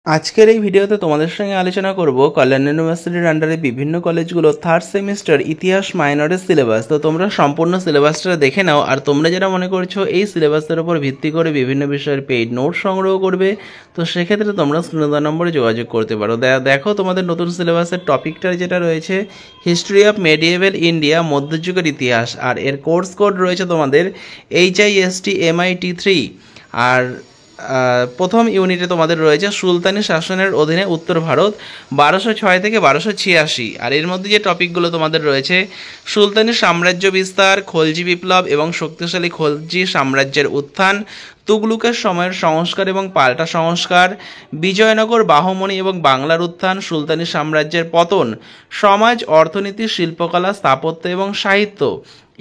আজকের এই ভিডিওতে তোমাদের সঙ্গে আলোচনা করব কল্যাণ ইউনিভার্সিটির আন্ডারে বিভিন্ন কলেজগুলো থার্ড সেমিস্টার ইতিহাস মাইনরের সিলেবাস। তো তোমরা সম্পূর্ণ সিলেবাসটা দেখে নাও। আর তোমরা যারা মনে করছো এই সিলেবাসের উপর ভিত্তি করে বিভিন্ন বিষয়ের পেইড নোট সংগ্রহ করবে, তো সেক্ষেত্রে তোমরা স্ক্রিনে দেওয়া নম্বরে যোগাযোগ করতে পারো। দেখো তোমাদের নতুন সিলেবাসের টপিকটা যেটা রয়েছে হিস্ট্রি অফ মেডিয়েভেল ইন্ডিয়া, মধ্যযুগের ইতিহাস। আর এর কোর্স কোড রয়েছে তোমাদের HIST MIT3। আর প্রথম ইউনিটে তোমাদের রয়েছে সুলতানি শাসনের অধীনে উত্তর ভারত 1206 থেকে 1286। আর এর মধ্যে যে টপিকগুলো তোমাদের রয়েছে সুলতানি সাম্রাজ্য বিস্তার, খলজি বিপ্লব এবং শক্তিশালী খলজি সাম্রাজ্যের উত্থান, তুগলুকের সময়ের সংস্কার এবং পাল্টা সংস্কার, বিজয়নগর, বাহমনি এবং বাংলার উত্থান, সুলতানি সাম্রাজ্যের পতন, সমাজ, অর্থনীতি, শিল্পকলা, স্থাপত্য এবং সাহিত্য।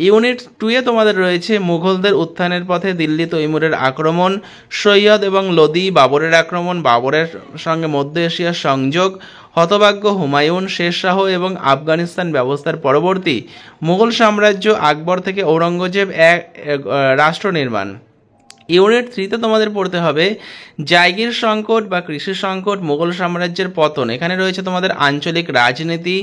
ইউনিট 2-এ তোমাদের রয়েছে মুঘলদের উত্থানের পথে দিল্লি তৈমুরের আক্রমণ, সৈয়দ এবং লোদি, বাবরের আক্রমণ, বাবরের সঙ্গে মধ্য এশিয়ার সংযোগ, হতভাগ্য হুমায়ুন, শের শাহ এবং আফগানিস্তান ব্যবস্থার পরবর্তী মুঘল সাম্রাজ্য, আকবর থেকে ঔরঙ্গজেব এক রাষ্ট্র নির্মাণ। ইউনিট 3-তে তোমাদের পড়তে হবে জায়গির সংকট বা কৃষি সংকট, মুঘল সাম্রাজ্যের পতন। এখানে রয়েছে তোমাদের আঞ্চলিক রাজনীতি,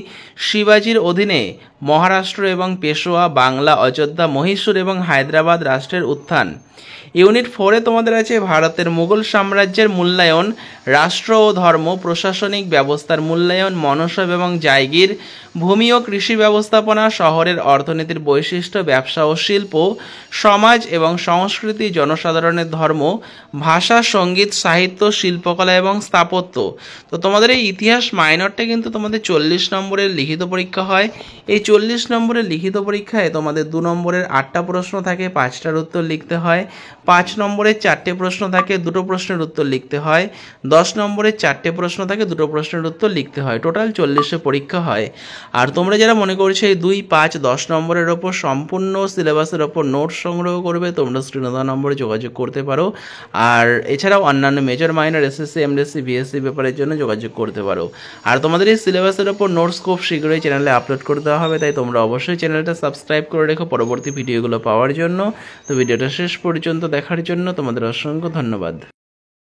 শিবাজির অধীনে মহারাষ্ট্র এবং পেশোয়া, বাংলা, অযোধ্যা, মহীশূর এবং হায়দ্রাবাদ রাষ্ট্রের উত্থান। ইউনিট 4-এ তোমাদের আছে ভারতের মুঘল সাম্রাজ্যের মূল্যায়ন, রাষ্ট্র ও ধর্ম, প্রশাসনিক ব্যবস্থার মূল্যায়ন, মনসব এবং জায়গির, ভূমি ও কৃষি ব্যবস্থাপনা, শহরের অর্থনীতির বৈশিষ্ট্য, ব্যবসা ও শিল্প, সমাজ এবং সংস্কৃতি, জনসাধারণের ধর্ম, ভাষা, সঙ্গীত, সাহিত্য, শিল্পকলা এবং স্থাপত্য। তো তোমাদের এই ইতিহাস মাইনরটা কিন্তু তোমাদের 40 নম্বরের লিখিত পরীক্ষা হয়। এই 40 নম্বরের লিখিত পরীক্ষায় তোমাদের 2 নম্বরের 8টা প্রশ্ন থাকে, 5টার উত্তর লিখতে হয়। 5 নম্বরের 4টে প্রশ্ন থাকে, 2টো প্রশ্নের উত্তর লিখতে হয়। 10 নম্বরের 4টে প্রশ্ন থাকে, 2টো প্রশ্নের উত্তর লিখতে হয়। টোটাল 40 পরীক্ষা হয়। আর তোমরা যারা মনে করছো এই 2, 5, 10 নম্বরের ওপর সম্পূর্ণ সিলেবাসের ওপর নোট সংগ্রহ করবে, তোমরা স্ক্রিনে দেওয়া নম্বরে যোগাযোগ করতে পারো। আর এছাড়াও অন্যান্য major minor SSC MDSC BSc পেপারের জন্য যোগাযোগ করতে পারো। আর তোমাদের এই সিলেবাসের ওপর নোটস খুব শীঘ্রই চ্যানেলে আপলোড করে দেওয়া হবে, তাই তোমরা অবশ্যই চ্যানেলটা সাবস্ক্রাইব করে রেখো পরবর্তী ভিডিওগুলো পাওয়ার জন্য। তো ভিডিওটা শেষ পর্যন্ত দেখার জন্য তোমাদের অসংখ্য ধন্যবাদ।